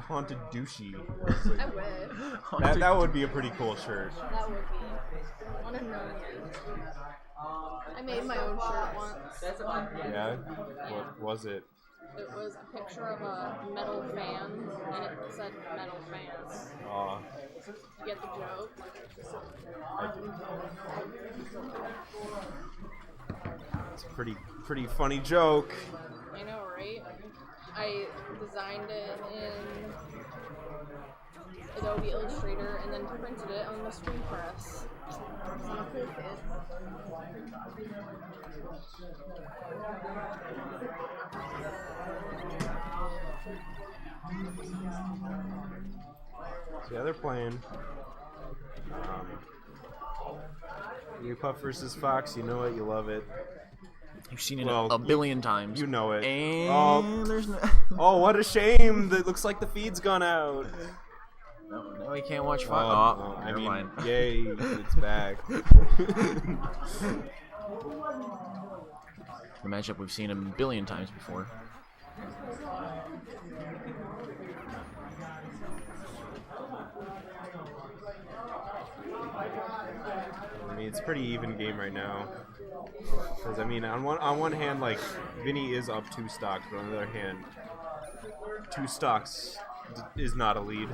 haunted douchey. I wish. That would be a pretty cool shirt. That would be. 1 in a million. I made my own shirt once. Yeah? What was it? It was a picture of a metal fan, and it said metal fans. Aw. You get the joke? It's a pretty funny joke. I know, right? I designed it in Adobe Illustrator and then printed it on the screen press. I'm a cool kid. So yeah, they're playing. Jigglypuff versus Fox, you know it, you love it. You've seen it a billion times. You know it. And there's no... Oh, what a shame! It looks like the feed's gone out. No, we can't watch Fox. Oh, I never mean, mind. Yay, it's back. The matchup we've seen a billion times before. I mean, it's a pretty even game right now. Because I mean, on one hand, like Vinny is up 2 stocks, but on the other hand, 2 stocks is not a lead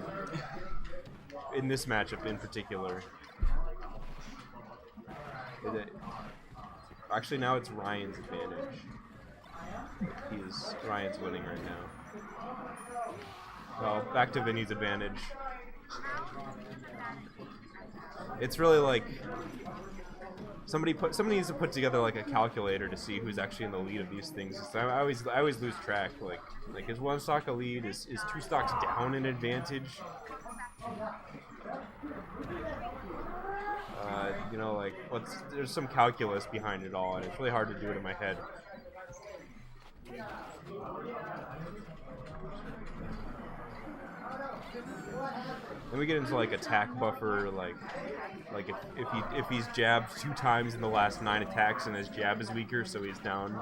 in this matchup in particular. Actually, now it's Ryan's advantage. Ryan's winning right now. Well, back to Vinny's advantage. It's really like somebody needs to put together like a calculator to see who's actually in the lead of these things. I always lose track. Like is 1 stock a lead? Is 2 stocks down an advantage? You know, like there's some calculus behind it all, and it's really hard to do it in my head. Then we get into like attack buffer, like if he's jabbed 2 times in the last 9 attacks and his jab is weaker, so he's down.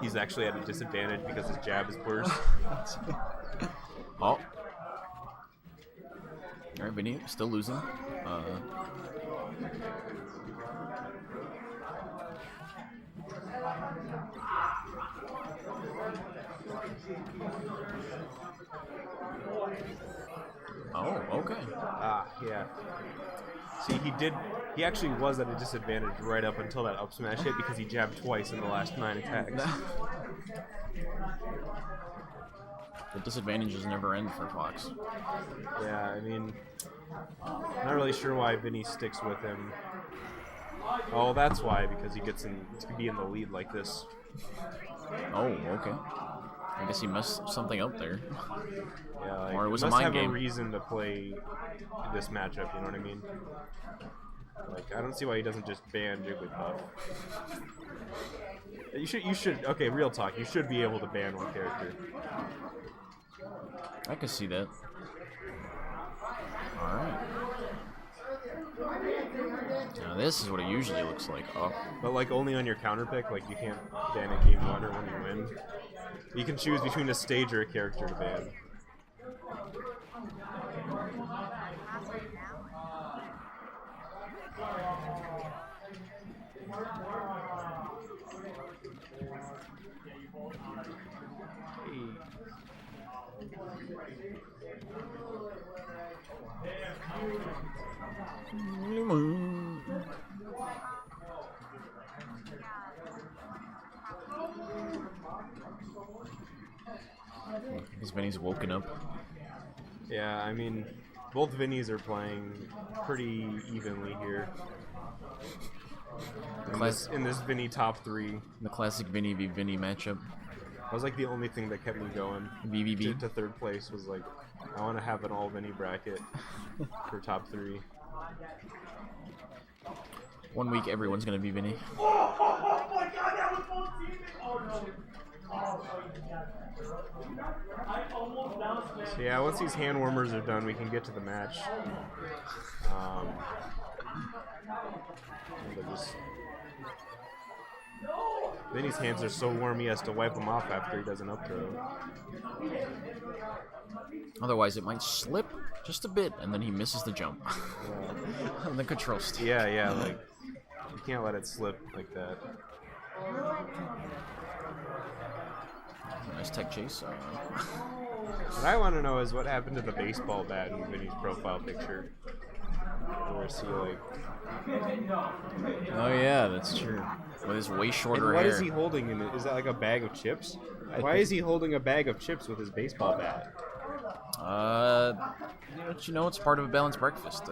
He's actually at a disadvantage because his jab is worse. Oh. Alright, Vinny, still losing. Oh, okay. Yeah. See, he actually was at a disadvantage right up until that up smash hit because he jabbed twice in the last 9 attacks. The disadvantages never end for Fox. Yeah, I mean, not really sure why Vinny sticks with him. Oh, that's why, because he gets to be in the lead like this. Oh, okay. I guess he messed something up there. Yeah, like, or it was he a must mind have game. a reason to play this matchup, you know what I mean? Like, I don't see why he doesn't just ban Jigglypuff. You should, okay, real talk, you should be able to ban 1 character. I can see that. Alright. Now this is what it usually looks like. Oh. But like only on your counter pick, like you can't ban a game 1 or when you win. You can choose between a stage or a character to ban. Because Vinny's woken up. Yeah, I mean, both Vinnies are playing pretty evenly here. In this Vinny top 3. The classic Vinny v Vinny matchup. That was like the only thing that kept me going. VVV. To 3rd place was like, I want to have an all Vinny bracket for top 3. 1 week, everyone's gonna be Vinny. Oh my god, that was both teammates! Oh no. So yeah, once these hand warmers are done, we can get to the match. Vinny's hands are so warm he has to wipe them off after he does an up throw. Otherwise, it might slip just a bit, and then he misses the jump on the control stick. Yeah, like you can't let it slip like that. Nice tech chase. What I want to know is what happened to the baseball bat in Vinny's profile picture. Where is he like? Oh yeah, that's true. With his way shorter And what hair. is he holding in it? Is that like a bag of chips? Why is he holding a bag of chips with his baseball bat? You know, it's part of a balanced breakfast.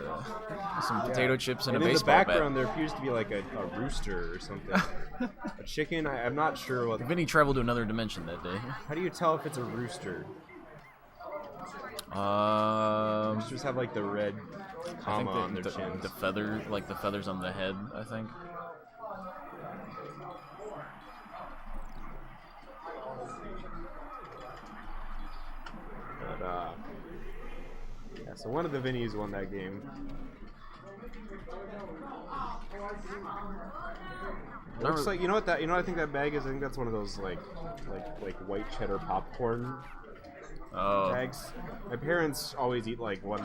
Some potato chips and a in the baseball background, bat. there appears to be like a rooster or something. A chicken? I'm not sure what. Vinny traveled to another dimension that day. How do you tell if it's a rooster? Roosters have like the red I comma on think their chins. the feather, like the feathers on the head, I think. But yeah, so one of the Vinnies won that game. It looks like, you know what I think that bag is? I think that's one of those like white cheddar popcorn bags. My parents always eat like one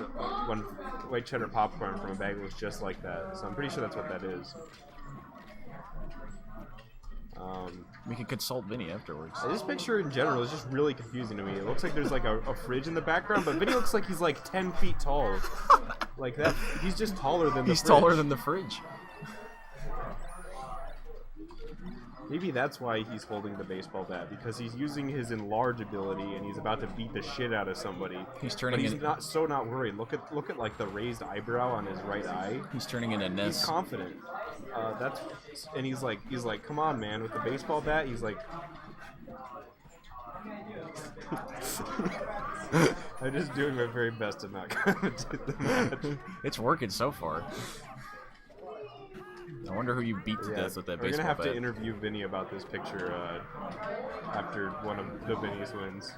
white cheddar popcorn from a bag that looks just like that. So I'm pretty sure that's what that is. We could consult Vinny afterwards. This picture in general is just really confusing to me. It looks like there's like a fridge in the background, but Vinny looks like he's like 10 feet tall. Like that, he's just taller than the He's fridge. taller than the fridge. Maybe that's why he's holding the baseball bat, because he's using his enlarge ability and he's about to beat the shit out of somebody. He's turning. But he's not worried. Look at like the raised eyebrow on his right eye. He's turning into Ness. He's confident. And he's like, come on, man, with the baseball bat. He's like, I'm just doing my very best to not commentate the match. It's working so far. I wonder who you beat to death with that We're baseball gonna have bat. to interview Vinny about this picture after one of the Vinnies wins.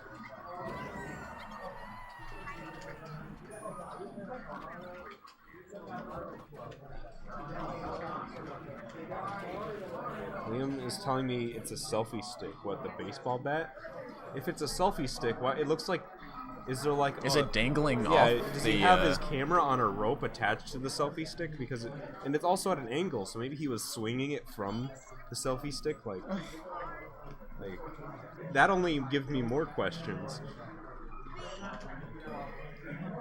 Liam is telling me it's a selfie stick. What, the baseball bat? If it's a selfie stick, why it looks like? Is there like? Is it dangling yeah, off does the? he have his camera on a rope attached to the selfie stick? Because and it's also at an angle, so maybe he was swinging it from the selfie stick, like that. Only gives me more questions.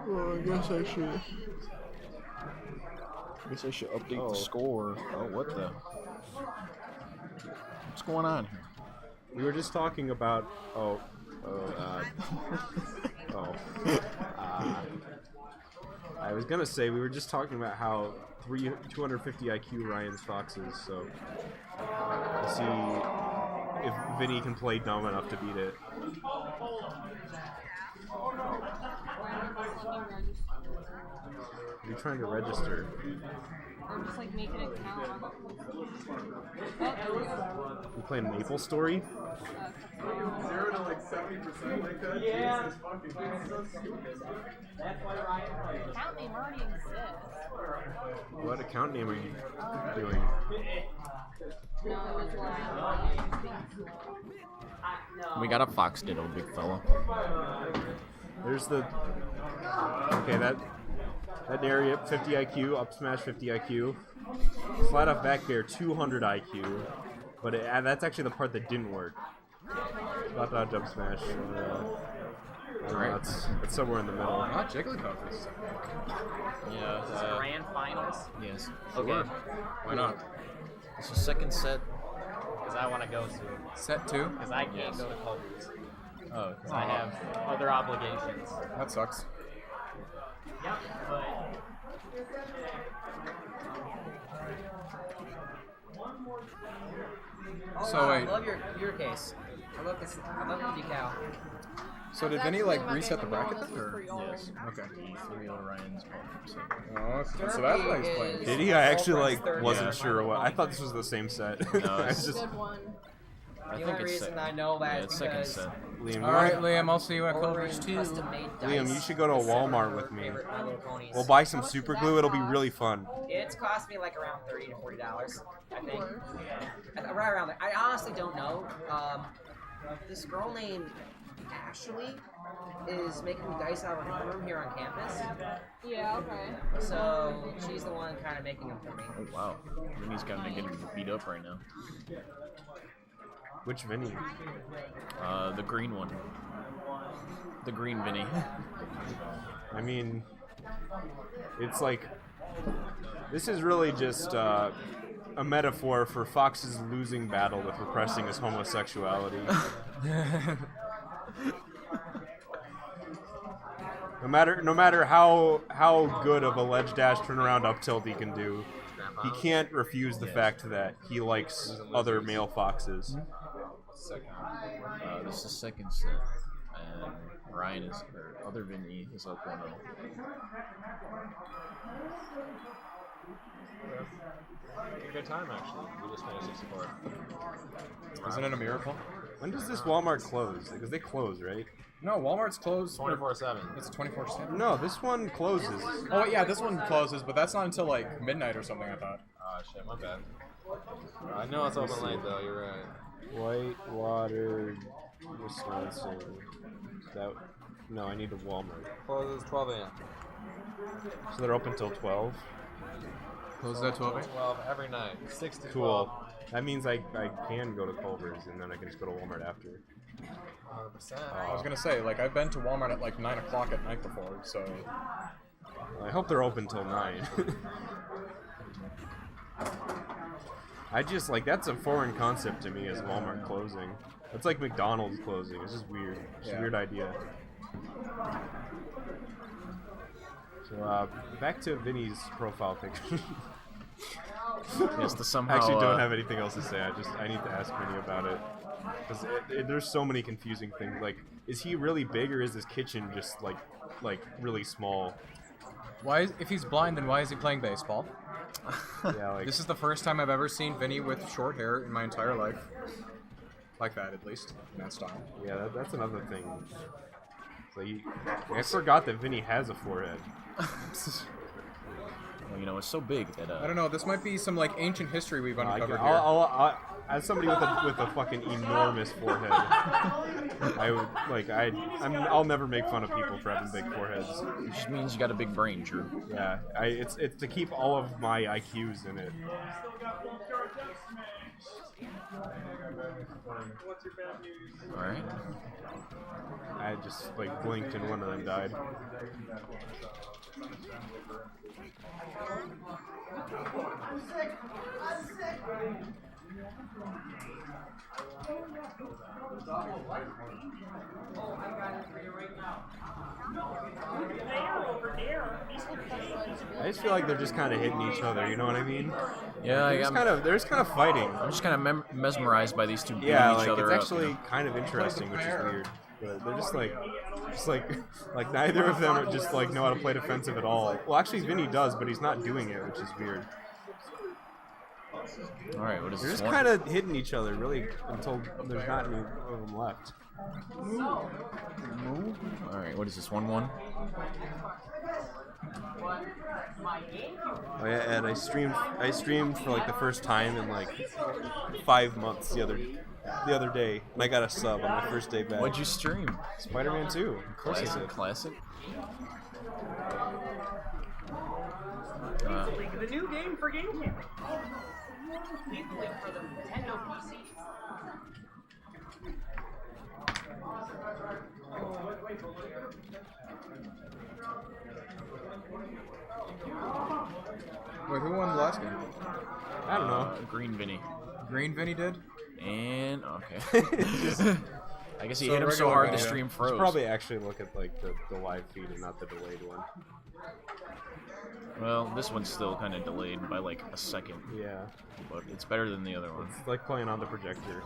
Well, I guess I should update the score. Oh, what the? What's going on here? We were just talking about. I was gonna say we were just talking about how 250 IQ Ryan's Foxes. So we'll see if Vinny can play dumb enough to beat it. Are you trying to register? I'm just like making an account. Oh, there we go. You playing Maple Story? 0 to like 70% like that. Yeah. Jesus fucking Christ. That's why Ryan. Account name already exists. What account name are you doing? No, it was last. We got a fox diddle, big fella. There's the. Okay, that area, 50 IQ, up smash 50 IQ. Slide off back bear, 200 IQ. But that's actually the part that didn't work. Flat out jump smash. I don't know, it's somewhere in the middle. Not Jigglypuff is. Yeah. Grand finals? Yes. Okay. Why not? It's the second set. Because I want to go soon. Set 2? Because I can't go to Culver's. Oh. Because I have other obligations. That sucks. Yep, but... So wait. I love your case. I love this. I love the decal. So did That's Vinny actually like my reset the favorite bracket one. then, This was or? pretty old. Yes. Okay. 3-0 Ryan's Oh, so that's why he's playing. Did he? I actually like Third wasn't and sure what. I final. thought this was the same set. No, I it's was just Good one. I The think only it's reason I know that yeah, is it's second because set. Liam. All right, Liam. I'll see you at Culver's ordering 2. custom-made Liam, dice you should go to is some of Walmart my with me. favorite My Little Ponies. We'll buy some How much super does glue. that It'll be cost? really fun. It's cost me like around $30 to $40, I think. Worth. Right around there. I honestly don't know. This girl named Ashley is making the dice out of her room here on campus. Yeah, okay. So she's the one kind of making them for me. Oh wow, Vinny's kind of getting beat up right now. Which Vinny? The green one. The green Vinny. I mean, it's like this is really just a metaphor for Fox's losing battle with repressing his homosexuality. No matter how good of a ledge dash turnaround up tilt he can do, he can't refuse the fact that he likes other male foxes. This is second set, and Ryan is, or other Vinny is up 1-0. A good time actually. We just finished 64. Isn't it a miracle? When does this Walmart close? Because they close, right? No, Walmart's closed. 24/7. It's 24/7. No, this one closes. Oh yeah, this one closes, but that's not until like midnight or something. I thought. Oh shit, my bad. I know it's open late though. You're right. Whitewater, Wisconsin. No, I need a Walmart. Closes 12 a.m. So they're open till 12. Closes at 12. 12 every night. 6 to 12. Cool. That means I can go to Culver's and then I can just go to Walmart after. 100%. I was gonna say, like, I've been to Walmart at like 9 o'clock at night before, so. I hope they're open till 9. I just like that's a foreign concept to me as Walmart closing. It's like McDonald's closing. It's just weird. It's a weird idea. So back to Vinny's profile picture. Yes, to somehow. I actually don't have anything else to say. I need to ask Vinny about it because there's so many confusing things. Like, is he really big or is his kitchen just like really small? If he's blind, then why is he playing baseball? Yeah, like This is the first time I've ever seen Vinny with short hair in my entire life. Like that, at least, in that style. yeah, that's another thing. So I forgot that Vinny has a forehead. Well, you know, it's so big that I don't know. This might be some like ancient history we've uncovered here. I'll, as somebody with a fucking enormous forehead, I would like I'll never make fun of people for having big foreheads. it just means you got a big brain, Drew. Yeah, it's to keep all of my IQs in it. All right. I just like blinked and one of them died. I just feel like they're just kind of hitting each other. You know what I mean? Yeah, They're just kind of fighting. I'm just kind of mesmerized by these two beating Yeah, each like other it's up. actually kind of interesting, which is weird. But they're just like neither of them are just like know how to play defensive at all. Well, actually, Vinny does, but he's not doing it, which is weird. All right, what is They're this just one? kind of hitting each other, really, until there's not any of them left. All right, what is this? 1-1. Oh yeah, and I streamed for like the first time in like 5 months the other day, and I got a sub on my first day back. What'd you stream? Spider-Man 2. Of course I Classic. did. Classic. The new game for GameCube. Leave the link for the Nintendo PC. Wait, who won the last game? I don't know. Green Vinny. Green Vinny did? And okay. I guess he So hit him so regular hard the Vinny, stream You froze. should probably actually look at like the live feed and not the delayed one. Well, this one's still kind of delayed by like a second, Yeah, but it's better than the other one. it's like playing on the projector.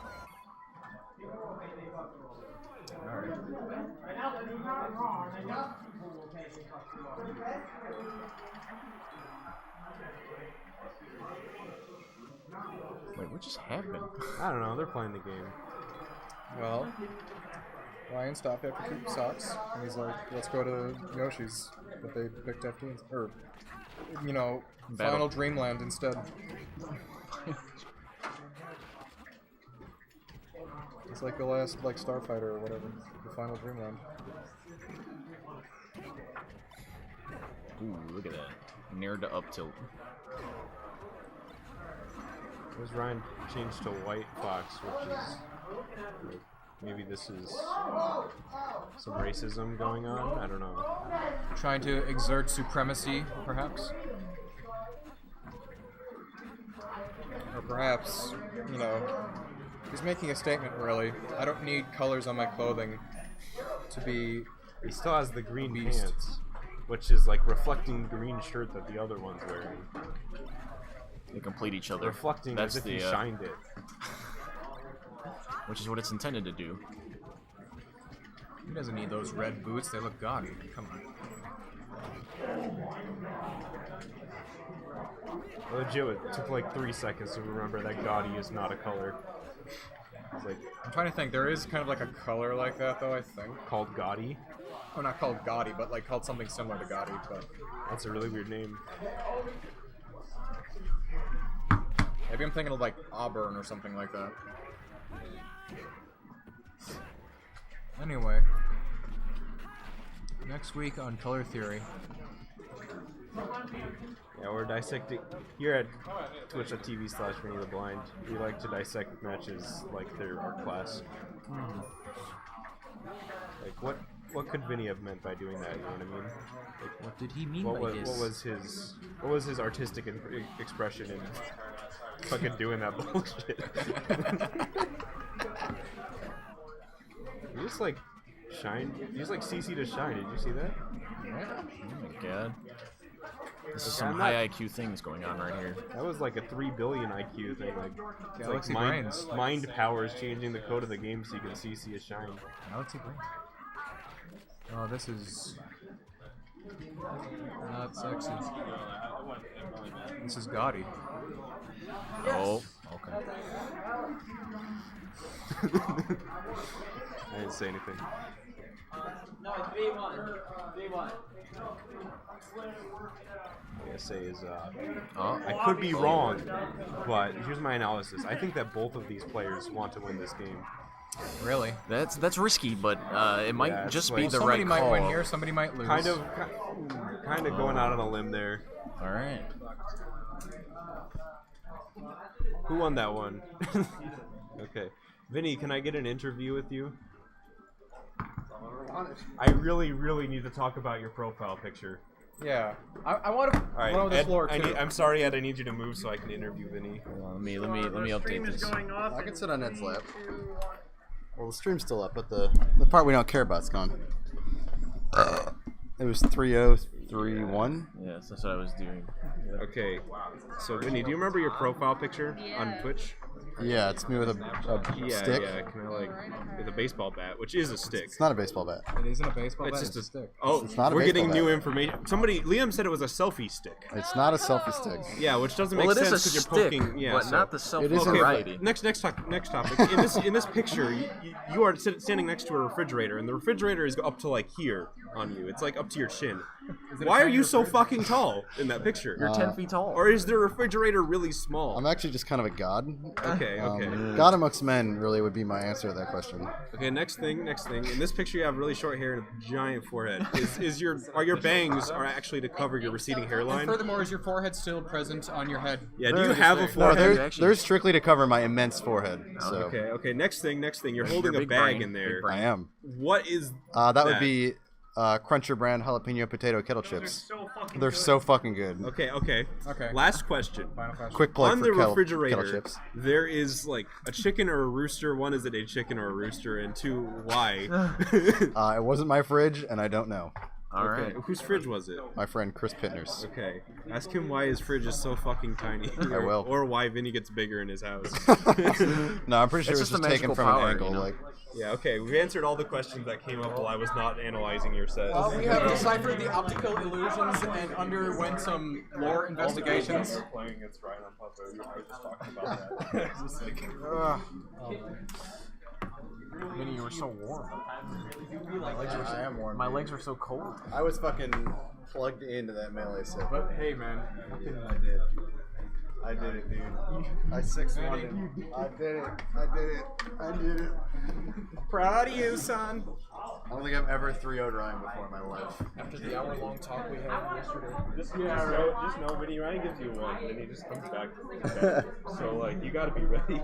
Wait, what just happened? I don't know. They're playing the game. Well, Ryan stopped after 2 socks, and he's like, let's go to Yoshi's, but they picked FD, or, you know, Battle. Final Dreamland instead. It's like the last like Starfighter or whatever, the final Dream Round. Ooh, look at that. Near to up tilt. Where's Ryan changed to White Fox, which is like, maybe this is some racism going on? I don't know. Trying to exert supremacy, perhaps? Or perhaps, you know, he's making a statement, really. I don't need colors on my clothing to be... He still has the green Beast. pants, which is like reflecting the green shirt that the other one's wearing. They complete each other. Reflecting That's as if he the, shined it. which is what it's intended to do. He doesn't need those red boots, they look gaudy. Come on. Legit, it took like 3 seconds to remember that gaudy is not a color. It's like I'm trying to think, there is kind of like a color like that, though, I think. called gaudy. Oh, not called gaudy, but like called something similar to gaudy, but... That's a really weird name. Maybe I'm thinking of like Auburn or something like that. Anyway, next week on Color Theory. Yeah, we're dissecting here at twitch.tv/VinnyTheBlind. We like to dissect matches like they're art class. Like what could Vinny have meant by doing that? You know what I mean? Like, What did he mean what by was this? what was his artistic expression in fucking doing that bullshit? You just like shine. You just like CC to shine. Did you see that? Oh my god. This is Okay, some I'm high not- IQ things going on right here. That was like a 3 billion IQ thing. Like it's like Galaxy mind, brains. mind powers changing the code of the game so you can CC a shine. Galaxy brains. Oh, this is not sexy. This is gaudy. Oh, okay. I didn't say anything. No, it's V1. V1. What I say is, Oh, I could be wrong, but here's my analysis. I think that both of these players want to win this game. Really? that's risky, but it might Yeah, it's just like- be Well, the Somebody right might call. win here, somebody might lose. Kind of going out on a limb there. All right. Who won that one? Okay. Vinny, can I get an interview with you? I really, really need to talk about your profile picture. Yeah. I want to All right, blow this Ed, floor too. I'm sorry, Ed. I need you to move so I can interview Vinny. Hold on, let me The update stream is this. going off. I can in sit on Ed's three, lap. 2, 1. Well, the stream's still up, but the part we don't care about's gone. It was 3031. Yes, that's what I was doing. Okay. So Vinny, do you remember your profile picture on Yeah. Twitch? Yeah, it's me with a Yeah, stick. yeah. Kind of like with a baseball bat, which is a stick. It's not a baseball bat. It isn't a baseball It's bat, just it's a stick. Oh, It's not a we're getting baseball new bat. information. Liam said it was a selfie stick. It's not a selfie stick. Yeah, which doesn't Well, make it is a sense because stick, you're poking. Yeah, but so. not the self It is a- variety. Next topic. In this picture, you are standing next to a refrigerator, and the refrigerator is up to like here on you. It's like up to your chin. Why are you so fucking tall in that picture? You're 10 feet tall. Or is the refrigerator really small? I'm actually just kind of a god. Okay. God amongst men really would be my answer to that question. Okay, next thing. In this picture, you have really short hair and a giant forehead. Are your bangs are actually to cover your receding hairline? Furthermore, is your forehead still present on your head? Yeah, do you have a No, forehead? they're strictly to cover my immense forehead. So Okay. Next thing. You're holding a big bag brain, in there. big brain. I am. What is That would be Cruncher brand jalapeno potato kettle chips. They're so fucking good. Okay. Okay. Last question. Final question. Quick plug On for the kettle refrigerator, chips. there is like a chicken or a rooster. One, is it a chicken or a rooster? And two, why? It wasn't my fridge, and I don't know. All right. Okay, whose fridge was it? My friend Chris Pittner's. Okay, ask him why his fridge is so fucking tiny. I will. Or why Vinny gets bigger in his house. No, I'm pretty sure It's it was just the just taken magical from power, an angle. you know? Like, Yeah, okay, we've answered all the questions that came up while I was not analyzing your set. We have deciphered the optical illusions and underwent some lore investigations. Playing against Ryan on Puff, I was just talking about that. It's just like, Vinny, you were so warm. I am warm. My legs were so cold. I was fucking plugged into that melee set. But hey, man. I did. I did it, dude. I 6-1'd. I did it. I did it. I did it. Proud of you, son. I don't think I've ever 3-0'd Ryan before in my life. After the hour-long talk we had yesterday. Just know, Vinny Ryan gives you one, and then he just comes back. So, like, you gotta be ready.